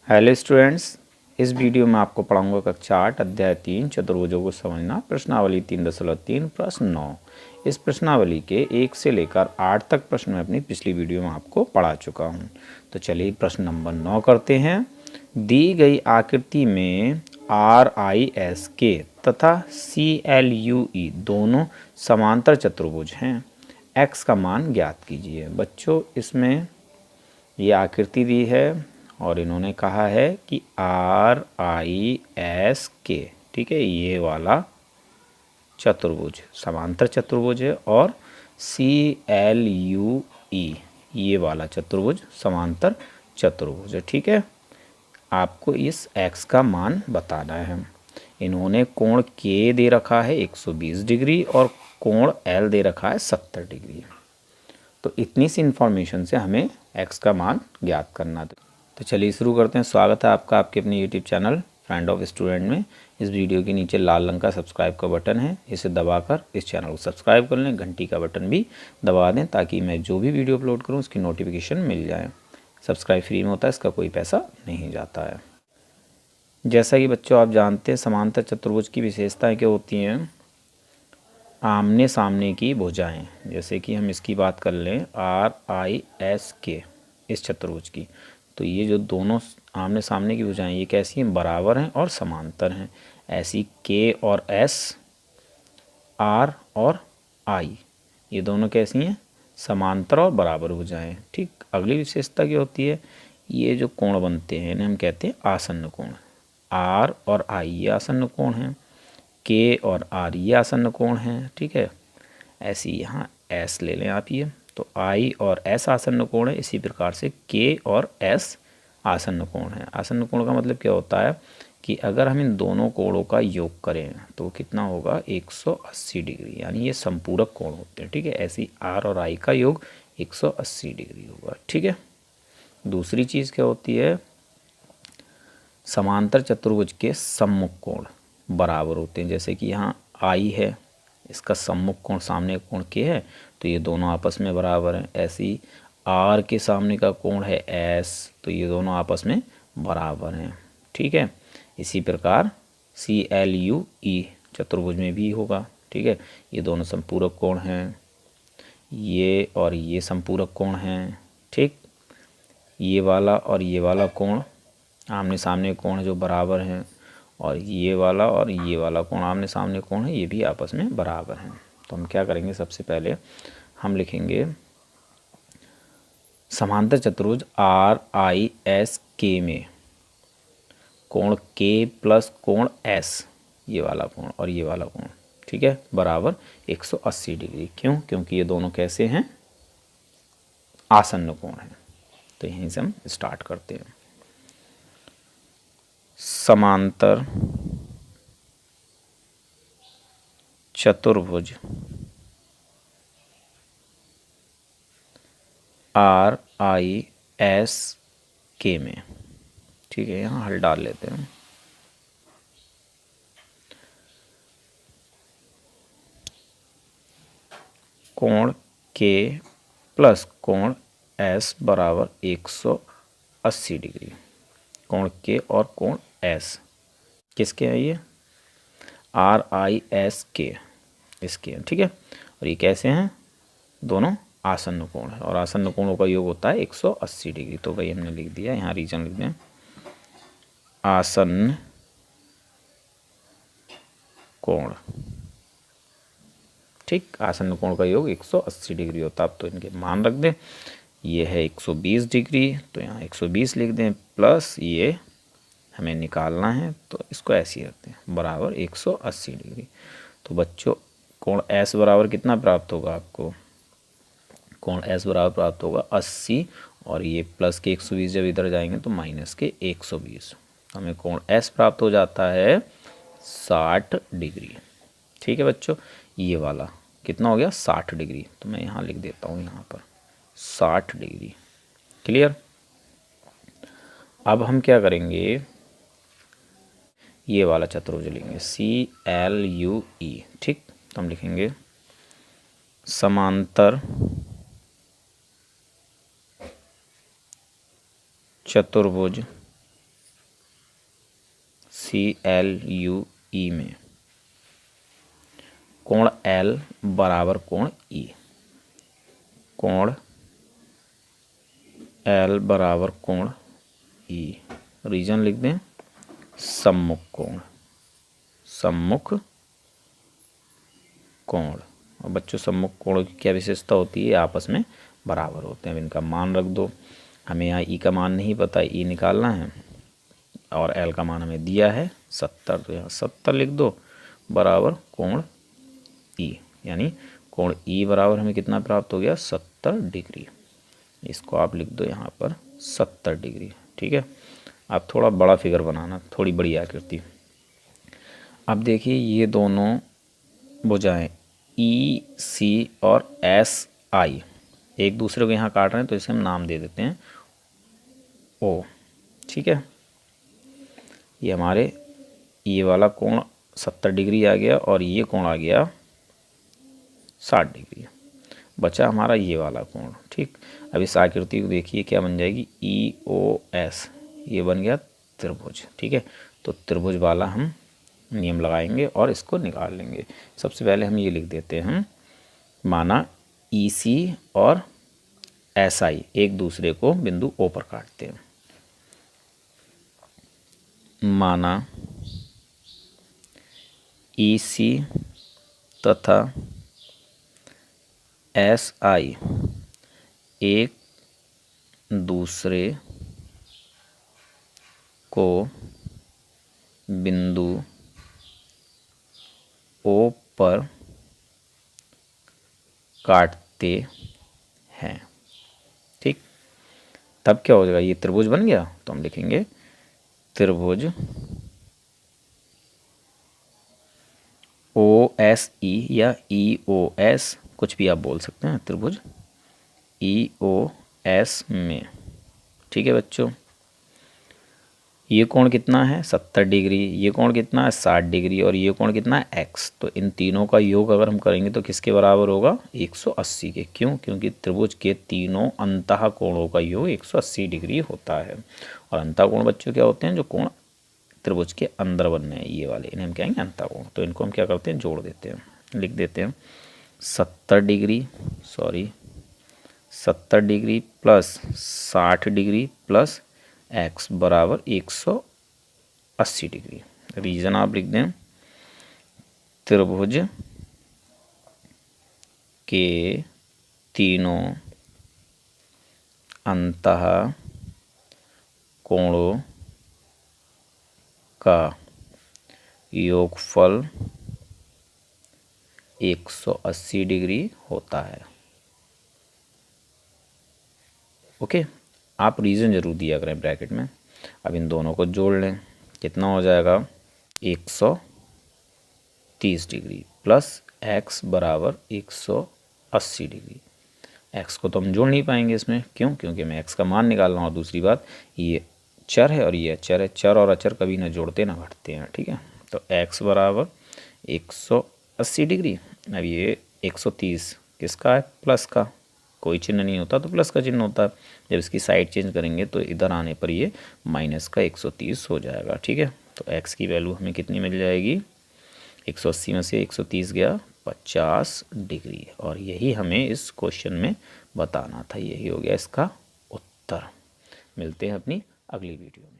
Hello students, इस video में आपको पढ़ाऊंगा कक्षा 8 अध्याय 3 चतुर्भुजों को समझना। प्रश्नावली 3.3 प्रश्न 9। इस प्रश्नावली के 1 से लेकर 8 तक प्रश्न मैं अपनी पिछली वीडियो में आपको पढ़ा चुका हूं। तो चलिए प्रश्न नंबर 9 करते हैं। दी गई आकृति में RISK तथा CLUE दोनों समांतर चतुर्भुज हैं। x का मान ज्ञात कीजिए। बच्चों, इसमें ये आकृति दी है और इन्होंने कहा है कि RISK, ठीक है, ये वाला चतुर्भुज समांतर चतुर्भुज है और CLUE ये वाला चतुर्भुज समांतर चतुर्भुज है। ठीक है, आपको इस x का मान बताना है। इन्होंने कोण K दे रखा है 120 डिग्री और कोण L दे रखा है 70 डिग्री। तो इतनी सी इन्फॉर्मेशन से हमें x का मान ज्ञात करना था। तो चलिए शुरू करते हैं। स्वागत है आपका आपके अपने YouTube channel friend of student में। इस वीडियो के नीचे लाल रंग का सब्सक्राइब का बटन है, इसे दबाकर इस चैनल को सब्सक्राइब कर लें। घंटी का बटन भी दबा दें ताकि मैं जो भी वीडियो अपलोड करूँ उसकी नोटिफिकेशन मिल जाए। सब्सक्राइब फ्री में होता है, इसका कोई पैसा नहीं जाता है। जैसा कि बच्चों आप जानते हैं, समांतर चतुर्भुज की विशेषताएँ क्या होती हैं? आमने सामने की भुजाएं। जैसे कि हम इसकी बात कर लें RISK, इस चतुर्भुज की, तो ये जो दोनों आमने सामने की भुजाएं ये कैसी हैं? बराबर हैं और समांतर हैं। ऐसी K और S, R और I ये दोनों कैसी हैं? समांतर और बराबर भुजाएं। ठीक, अगली विशेषता क्या होती है? ये जो कोण बनते हैं इन्हें हम कहते हैं आसन्न कोण। R और I ये आसन्न कोण हैं, K और R ये आसन्न कोण हैं। ठीक है, ऐसी यहाँ S ले लें आप, ये तो I और S आसन्न कोण है। इसी प्रकार से K और S आसन्न कोण है। आसन्न कोण का मतलब क्या होता है कि अगर हम इन दोनों कोणों का योग करें तो वो कितना होगा? 180 डिग्री, यानी ये संपूरक कोण होते हैं। ठीक है, ऐसी R और I का योग 180 डिग्री होगा। ठीक है, दूसरी चीज़ क्या होती है? समांतर चतुर्भुज के सम्मुख कोण बराबर होते हैं। जैसे कि यहाँ I है, इसका सम्मुख कोण सामने का कोण K है, तो ये दोनों आपस में बराबर हैं। ऐसी R के सामने का कोण है S, तो ये दोनों आपस में बराबर हैं। ठीक है, इसी प्रकार CLUE चतुर्भुज में भी होगा। ठीक है, ये दोनों संपूरक कोण हैं, ये और ये संपूरक कोण हैं। ठीक, ये वाला और ये वाला कोण आमने सामने कोण जो बराबर हैं, और ये वाला और ये वाला कोण आमने सामने कोण है, ये भी आपस में बराबर हैं। तो हम क्या करेंगे? सबसे पहले हम लिखेंगे समांतर चतुर्भुज RISK में कोण K प्लस कोण S, ये वाला कोण और ये वाला कोण, ठीक है, बराबर 180 डिग्री। क्यों? क्योंकि ये दोनों कैसे हैं? आसन्न कोण हैं। तो यहीं से हम स्टार्ट करते हैं। समांतर चतुर्भुज RISK में, ठीक है, यहाँ हल डाल लेते हैं। कोण K प्लस कोण S बराबर 180 डिग्री। कोण K और कोण S किसके हैं? ये RISK इसके हैं। ठीक है, और ये कैसे हैं? दोनों आसन्न कोण है और आसन्न कोणों का योग होता है 180 डिग्री। तो भाई हमने लिख दिया, यहाँ रीजन लिख दें, आसन्न कोण। ठीक, आसन्न कोण का योग 180 डिग्री होता है। अब तो इनके मान रख दें। ये है 120 डिग्री, तो यहाँ 120 लिख दें, प्लस ये हमें निकालना है तो इसको ऐसे ही रखते हैं, बराबर 180 डिग्री। तो बच्चों कोण S बराबर कितना प्राप्त होगा आपको? कोण S बराबर प्राप्त होगा 80, और ये प्लस के 120 जब इधर जाएंगे तो माइनस के 120। हमें कोण S प्राप्त हो जाता है 60 डिग्री। ठीक है बच्चों, ये वाला कितना हो गया? 60 डिग्री। तो मैं यहाँ लिख देता हूँ, यहाँ पर 60 डिग्री। क्लियर? अब हम क्या करेंगे? ये वाला चतुर्भुज लेंगे CLUE। ठीक, तो हम लिखेंगे समांतर चतुर्भुज CLUE में कोण L बराबर कोण E, कोण L बराबर कोण E, रीजन लिख दें सम्मुख कोण, सम्मुख कोण। और बच्चों सम्मुख कोण की क्या विशेषता होती है, आपस में बराबर होते हैं। अब इनका मान रख दो, हमें यहाँ ई का मान नहीं पता, ई निकालना है और एल का मान हमें दिया है 70, तो यहाँ 70 लिख दो बराबर कोण ई, यानी कोण ई बराबर हमें कितना प्राप्त हो गया 70 डिग्री। इसको आप लिख दो यहाँ पर 70 डिग्री, ठीक है। आप थोड़ा बड़ा फिगर बनाना, थोड़ी बड़ी आकृति। अब देखिए ये दोनों भुजाएं ई सी और एस आई एक दूसरे को यहाँ काट रहे हैं, तो इसे हम नाम दे देते हैं ओ, ठीक है। ये हमारे ये वाला कोण 70 डिग्री आ गया और ये कोण आ गया 60 डिग्री, बचा हमारा ये वाला कोण, ठीक। अब इस आकृति को देखिए क्या बन जाएगी, ई ओ एस, ये बन गया त्रिभुज, ठीक है। तो त्रिभुज वाला हम नियम लगाएंगे और इसको निकाल लेंगे। सबसे पहले हम ये लिख देते हैं, माना ई सी और एस आई एक दूसरे को बिंदु ओ पर काटते हैं, माना ई सी तथा एस आई एक दूसरे को बिंदु ओ पर काटते हैं, ठीक। तब क्या हो जाएगा, ये त्रिभुज बन गया। तो हम लिखेंगे त्रिभुज ओ एस ई या ई ओ एस, कुछ भी आप बोल सकते हैं, त्रिभुज ई ओ एस में, ठीक है बच्चों। ये कोण कितना है 70 डिग्री, ये कोण कितना है 60 डिग्री और ये कोण कितना है x। तो इन तीनों का योग अगर हम करेंगे तो किसके बराबर होगा, 180 के। क्यों, क्योंकि त्रिभुज के तीनों अंतः कोणों का योग 180 डिग्री होता है। और अंतः कोण बच्चों क्या होते हैं, जो कोण त्रिभुज के अंदर बनने हैं, ये वाले, इन्हें हम कहेंगे अंतः कोण। तो इनको हम क्या करते हैं, जोड़ देते हैं, लिख देते हैं 70 degree plus 60 degree plus x बराबर 180 डिग्री। रीजन आप लिख दें, त्रिभुज के तीनों अंतः कोणों का योगफल 180 डिग्री होता है। ओके, आप रीज़न जरूर दिया करें ब्रैकेट में। अब इन दोनों को जोड़ लें, कितना हो जाएगा 130 डिग्री प्लस x बराबर 180 डिग्री। x को तो हम जोड़ नहीं पाएंगे इसमें, क्यों, क्योंकि मैं x का मान निकाल रहा हूँ। दूसरी बात, ये चर है और ये अचर है, चर और अचर कभी ना जोड़ते ना घटते हैं, ठीक है। तो x बराबर 180 डिग्री। अब ये 130 किसका है, प्लस का, कोई चिन्ह नहीं होता तो प्लस का चिन्ह होता है। जब इसकी साइड चेंज करेंगे तो इधर आने पर ये माइनस का 130 हो जाएगा, ठीक है। तो x की वैल्यू हमें कितनी मिल जाएगी, 180 में से 130 गया 50 डिग्री। और यही हमें इस क्वेश्चन में बताना था, यही हो गया इसका उत्तर। मिलते हैं अपनी अगली वीडियो में।